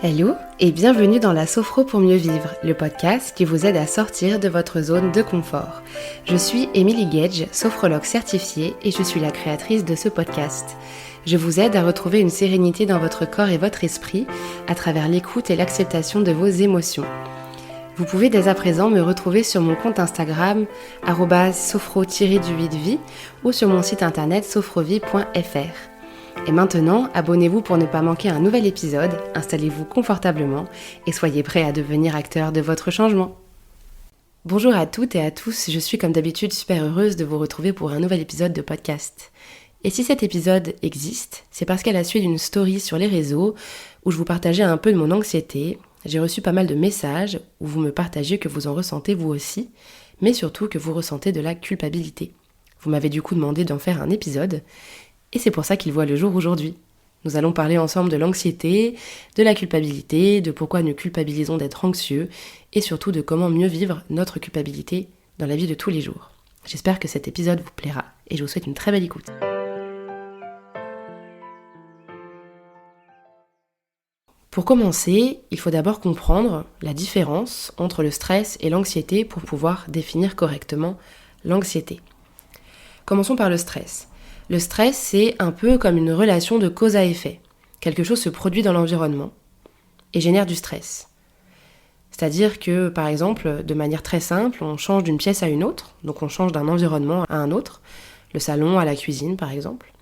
Hello et bienvenue dans la Sophro pour mieux vivre, le podcast qui vous aide à sortir de votre zone de confort. Je suis Émilie Gage, sophrologue certifiée et je suis la créatrice de ce podcast. Je vous aide à retrouver une sérénité dans votre corps et votre esprit à travers l'écoute et l'acceptation de vos émotions. Vous pouvez dès à présent me retrouver sur mon compte Instagram @sophro-vie ou sur mon site internet sophrovie.fr. Et maintenant, abonnez-vous pour ne pas manquer un nouvel épisode, installez-vous confortablement et soyez prêts à devenir acteur de votre changement. Bonjour à toutes et à tous, je suis comme d'habitude super heureuse de vous retrouver pour un nouvel épisode de podcast. Et si cet épisode existe, c'est parce qu'à la suite d'une story sur les réseaux où je vous partageais un peu de mon anxiété, j'ai reçu pas mal de messages où vous me partagez que vous en ressentez vous aussi, mais surtout que vous ressentez de la culpabilité. Vous m'avez du coup demandé d'en faire un épisode, et c'est pour ça qu'il voit le jour aujourd'hui. Nous allons parler ensemble de l'anxiété, de la culpabilité, de pourquoi nous culpabilisons d'être anxieux, et surtout de comment mieux vivre notre culpabilité dans la vie de tous les jours. J'espère que cet épisode vous plaira, et je vous souhaite une très belle écoute. Pour commencer, il faut d'abord comprendre la différence entre le stress et l'anxiété pour pouvoir définir correctement l'anxiété. Commençons par le stress. Le stress, c'est un peu comme une relation de cause à effet. Quelque chose se produit dans l'environnement et génère du stress. C'est-à-dire que, par exemple, de manière très simple, on change d'une pièce à une autre, donc on change d'un environnement à un autre, le salon à la cuisine par exemple.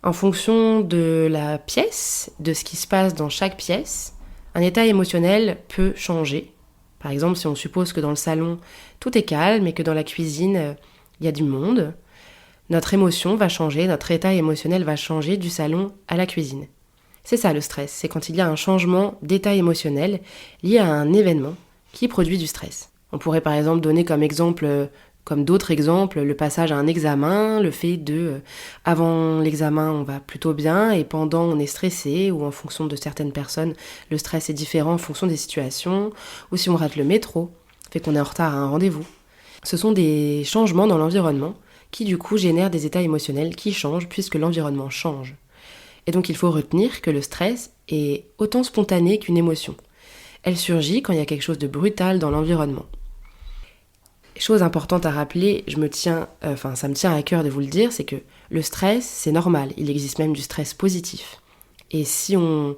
En fonction de la pièce, de ce qui se passe dans chaque pièce, un état émotionnel peut changer. Par exemple, si on suppose que dans le salon, tout est calme et que dans la cuisine, il y a du monde, notre émotion va changer, notre état émotionnel va changer du salon à la cuisine. C'est ça le stress, c'est quand il y a un changement d'état émotionnel lié à un événement qui produit du stress. On pourrait par exemple donner comme exemple, comme d'autres exemples, le passage à un examen, le fait de, avant l'examen on va plutôt bien et pendant on est stressé, ou en fonction de certaines personnes, le stress est différent en fonction des situations, ou si on rate le métro, fait qu'on est en retard à un rendez-vous. Ce sont des changements dans l'environnement qui du coup génèrent des états émotionnels qui changent puisque l'environnement change. Et donc il faut retenir que le stress est autant spontané qu'une émotion. Elle surgit quand il y a quelque chose de brutal dans l'environnement. Chose importante à rappeler, ça me tient à cœur de vous le dire, c'est que le stress, c'est normal. Il existe même du stress positif. Et si on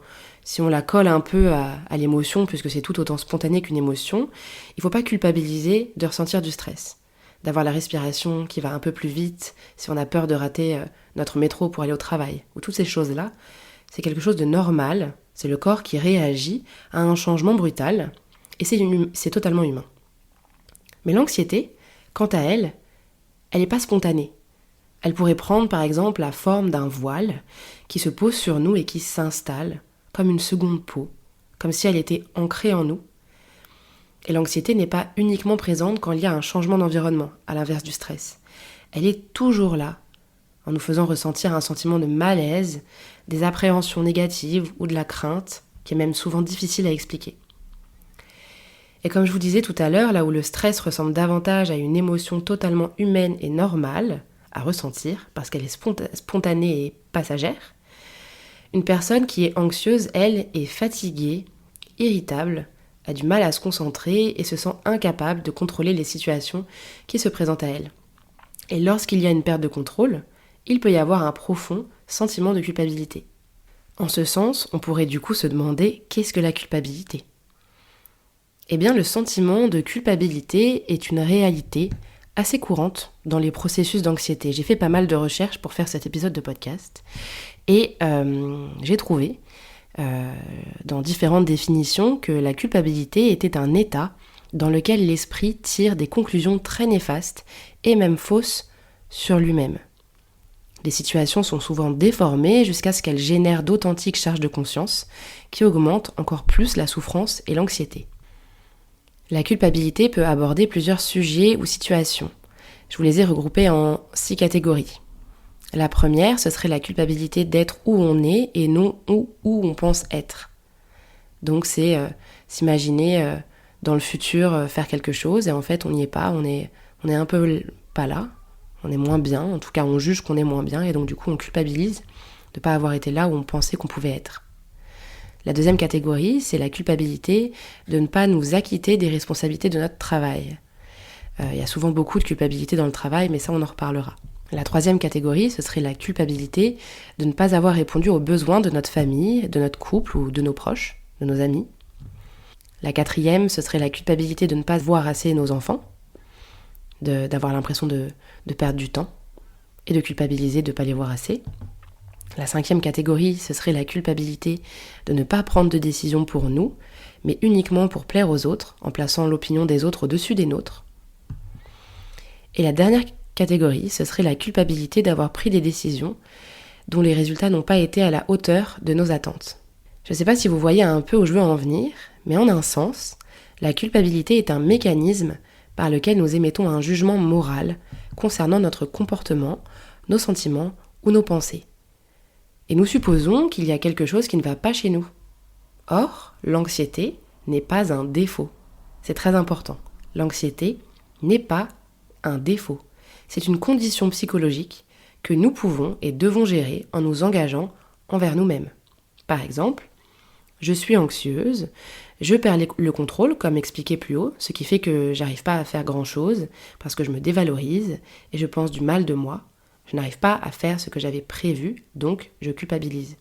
la colle un peu à l'émotion, puisque c'est tout autant spontané qu'une émotion, il ne faut pas culpabiliser de ressentir du stress. D'avoir la respiration qui va un peu plus vite, si on a peur de rater notre métro pour aller au travail, ou toutes ces choses-là, c'est quelque chose de normal, c'est le corps qui réagit à un changement brutal, et c'est totalement humain. Mais l'anxiété, quant à elle, elle n'est pas spontanée. Elle pourrait prendre par exemple la forme d'un voile qui se pose sur nous et qui s'installe comme une seconde peau, comme si elle était ancrée en nous. Et l'anxiété n'est pas uniquement présente quand il y a un changement d'environnement, à l'inverse du stress. Elle est toujours là, en nous faisant ressentir un sentiment de malaise, des appréhensions négatives ou de la crainte, qui est même souvent difficile à expliquer. Et comme je vous disais tout à l'heure, là où le stress ressemble davantage à une émotion totalement humaine et normale à ressentir, parce qu'elle est spontanée et passagère, une personne qui est anxieuse, elle, est fatiguée, irritable, a du mal à se concentrer et se sent incapable de contrôler les situations qui se présentent à elle. Et lorsqu'il y a une perte de contrôle, il peut y avoir un profond sentiment de culpabilité. En ce sens, on pourrait du coup se demander qu'est-ce que la culpabilité ? Eh bien, le sentiment de culpabilité est une réalité assez courante dans les processus d'anxiété. J'ai fait pas mal de recherches pour faire cet épisode de podcast et j'ai trouvé dans différentes définitions que la culpabilité était un état dans lequel l'esprit tire des conclusions très néfastes et même fausses sur lui-même. Les situations sont souvent déformées jusqu'à ce qu'elles génèrent d'authentiques charges de conscience qui augmentent encore plus la souffrance et l'anxiété. La culpabilité peut aborder plusieurs sujets ou situations. Je vous les ai regroupés en 6 catégories. La première, ce serait la culpabilité d'être où on est et non où on pense être. Donc c'est s'imaginer dans le futur faire quelque chose et en fait on n'y est pas, on est un peu pas là, on est moins bien, en tout cas on juge qu'on est moins bien et donc du coup on culpabilise de ne pas avoir été là où on pensait qu'on pouvait être. La deuxième catégorie, c'est la culpabilité de ne pas nous acquitter des responsabilités de notre travail. Il y a souvent beaucoup de culpabilité dans le travail, mais ça on en reparlera. La troisième catégorie, ce serait la culpabilité de ne pas avoir répondu aux besoins de notre famille, de notre couple ou de nos proches, de nos amis. La quatrième, ce serait la culpabilité de ne pas voir assez nos enfants, d'avoir l'impression de perdre du temps et de culpabiliser de ne pas les voir assez. La cinquième catégorie, ce serait la culpabilité de ne pas prendre de décision pour nous, mais uniquement pour plaire aux autres, en plaçant l'opinion des autres au-dessus des nôtres. Et la dernière catégorie, ce serait la culpabilité d'avoir pris des décisions dont les résultats n'ont pas été à la hauteur de nos attentes. Je ne sais pas si vous voyez un peu où je veux en venir, mais en un sens, la culpabilité est un mécanisme par lequel nous émettons un jugement moral concernant notre comportement, nos sentiments ou nos pensées. Et nous supposons qu'il y a quelque chose qui ne va pas chez nous. Or, l'anxiété n'est pas un défaut. C'est très important. L'anxiété n'est pas un défaut. C'est une condition psychologique que nous pouvons et devons gérer en nous engageant envers nous-mêmes. Par exemple, je suis anxieuse, je perds le contrôle, comme expliqué plus haut, ce qui fait que j'arrive pas à faire grand-chose parce que je me dévalorise et je pense du mal de moi. Je n'arrive pas à faire ce que j'avais prévu, donc je culpabilise.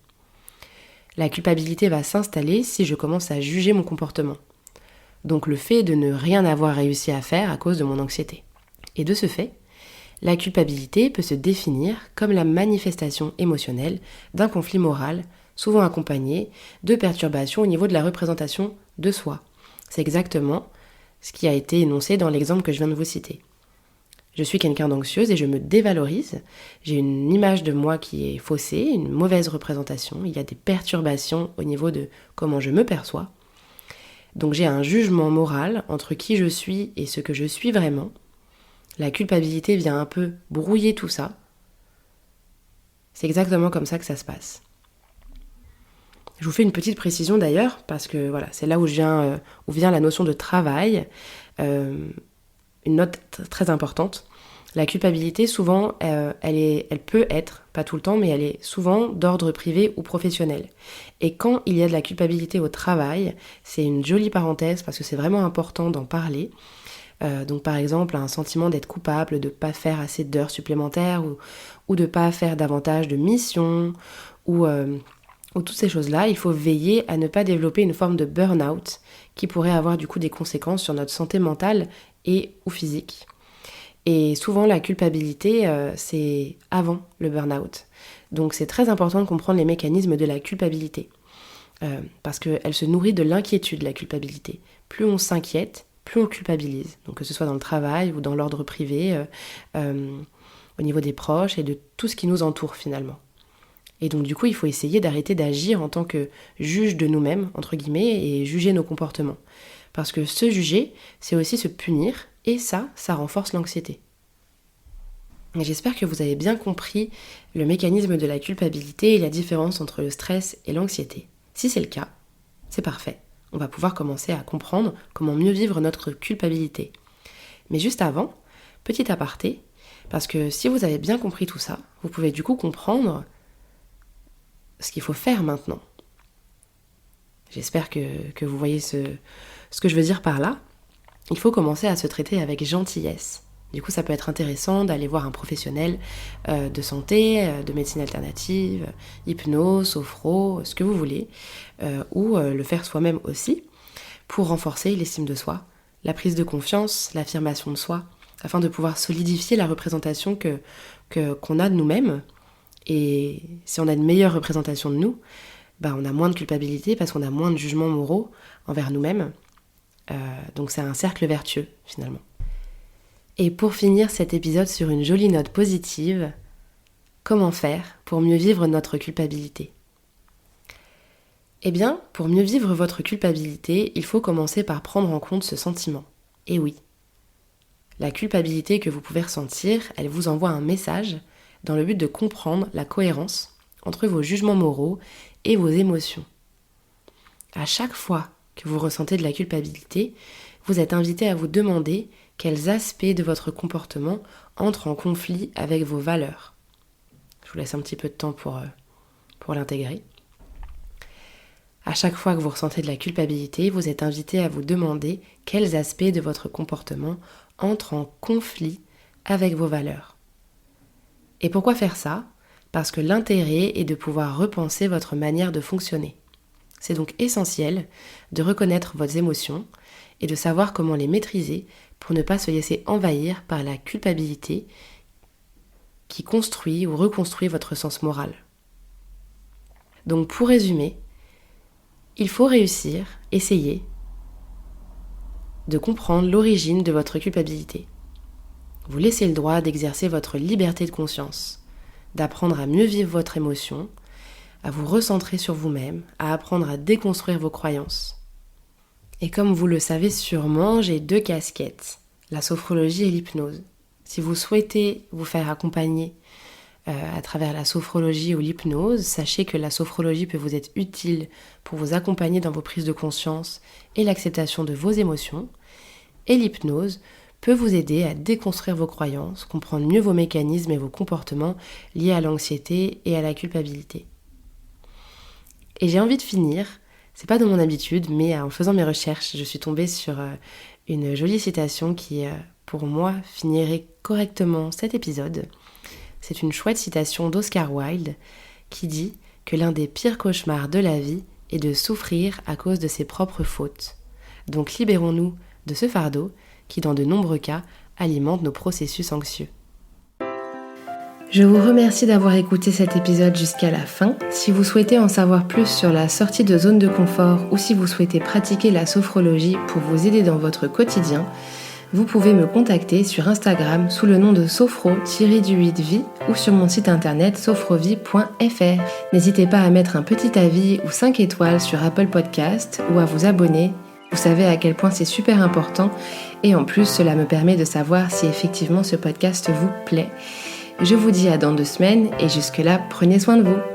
La culpabilité va s'installer si je commence à juger mon comportement. Donc le fait de ne rien avoir réussi à faire à cause de mon anxiété. Et de ce fait, la culpabilité peut se définir comme la manifestation émotionnelle d'un conflit moral, souvent accompagné de perturbations au niveau de la représentation de soi. C'est exactement ce qui a été énoncé dans l'exemple que je viens de vous citer. Je suis quelqu'un d'anxieuse et je me dévalorise. J'ai une image de moi qui est faussée, une mauvaise représentation. Il y a des perturbations au niveau de comment je me perçois. Donc j'ai un jugement moral entre qui je suis et ce que je suis vraiment. La culpabilité vient un peu brouiller tout ça. C'est exactement comme ça que ça se passe. Je vous fais une petite précision d'ailleurs, parce que voilà, c'est là où vient la notion de travail. Une note très importante. La culpabilité, souvent, elle peut être, pas tout le temps, mais elle est souvent d'ordre privé ou professionnel. Et quand il y a de la culpabilité au travail, c'est une jolie parenthèse parce que c'est vraiment important d'en parler. Donc par exemple, un sentiment d'être coupable, de ne pas faire assez d'heures supplémentaires ou de ne pas faire davantage de missions ou toutes ces choses-là, il faut veiller à ne pas développer une forme de burn-out qui pourrait avoir du coup des conséquences sur notre santé mentale et ou physique. Et souvent la culpabilité, c'est avant le burn-out. Donc c'est très important de comprendre les mécanismes de la culpabilité. Parce qu'elle se nourrit de l'inquiétude, la culpabilité. Plus on s'inquiète, plus on culpabilise. Donc que ce soit dans le travail ou dans l'ordre privé, au niveau des proches et de tout ce qui nous entoure finalement. Et donc du coup, il faut essayer d'arrêter d'agir en tant que juge de nous-mêmes, entre guillemets, et juger nos comportements. Parce que se juger, c'est aussi se punir, et ça renforce l'anxiété. Et j'espère que vous avez bien compris le mécanisme de la culpabilité et la différence entre le stress et l'anxiété. Si c'est le cas, c'est parfait. On va pouvoir commencer à comprendre comment mieux vivre notre culpabilité. Mais juste avant, petit aparté, parce que si vous avez bien compris tout ça, vous pouvez du coup comprendre ce qu'il faut faire maintenant. J'espère que vous voyez ce que je veux dire par là. Il faut commencer à se traiter avec gentillesse. Du coup, ça peut être intéressant d'aller voir un professionnel de santé, de médecine alternative, hypnose, sophro, ce que vous voulez, ou le faire soi-même aussi, pour renforcer l'estime de soi, la prise de confiance, l'affirmation de soi, afin de pouvoir solidifier la représentation qu'on a de nous-mêmes. Et si on a une meilleure représentation de nous, on a moins de culpabilité parce qu'on a moins de jugements moraux envers nous-mêmes. Donc c'est un cercle vertueux finalement. Et pour finir cet épisode sur une jolie note positive, comment faire pour mieux vivre notre culpabilité ? Eh bien, pour mieux vivre votre culpabilité, il faut commencer par prendre en compte ce sentiment. Et oui, la culpabilité que vous pouvez ressentir, elle vous envoie un message dans le but de comprendre la cohérence entre vos jugements moraux et vos émotions. À chaque fois que vous ressentez de la culpabilité, vous êtes invité à vous demander quels aspects de votre comportement entrent en conflit avec vos valeurs. Je vous laisse un petit peu de temps pour l'intégrer. À chaque fois que vous ressentez de la culpabilité, vous êtes invité à vous demander quels aspects de votre comportement entrent en conflit avec vos valeurs. Et pourquoi faire ça ? Parce que l'intérêt est de pouvoir repenser votre manière de fonctionner. C'est donc essentiel de reconnaître vos émotions et de savoir comment les maîtriser pour ne pas se laisser envahir par la culpabilité qui construit ou reconstruit votre sens moral. Donc pour résumer, il faut essayer de comprendre l'origine de votre culpabilité. Vous laissez le droit d'exercer votre liberté de conscience, d'apprendre à mieux vivre votre émotion, à vous recentrer sur vous-même, à apprendre à déconstruire vos croyances. Et comme vous le savez sûrement, j'ai 2 casquettes, la sophrologie et l'hypnose. Si vous souhaitez vous faire accompagner à travers la sophrologie ou l'hypnose, sachez que la sophrologie peut vous être utile pour vous accompagner dans vos prises de conscience et l'acceptation de vos émotions, et l'hypnose peut vous aider à déconstruire vos croyances, comprendre mieux vos mécanismes et vos comportements liés à l'anxiété et à la culpabilité. Et j'ai envie de finir, c'est pas de mon habitude, mais en faisant mes recherches, je suis tombée sur une jolie citation qui, pour moi, finirait correctement cet épisode. C'est une chouette citation d'Oscar Wilde qui dit que l'un des pires cauchemars de la vie est de souffrir à cause de ses propres fautes. Donc libérons-nous de ce fardeau qui, dans de nombreux cas, alimente nos processus anxieux. Je vous remercie d'avoir écouté cet épisode jusqu'à la fin. Si vous souhaitez en savoir plus sur la sortie de zone de confort ou si vous souhaitez pratiquer la sophrologie pour vous aider dans votre quotidien, vous pouvez me contacter sur Instagram sous le nom de sophro-vie ou sur mon site internet sophrovie.fr. N'hésitez pas à mettre un petit avis ou 5 étoiles sur Apple Podcast ou à vous abonner. Vous savez à quel point c'est super important et en plus cela me permet de savoir si effectivement ce podcast vous plaît. Je vous dis à dans 2 semaines et jusque là, prenez soin de vous.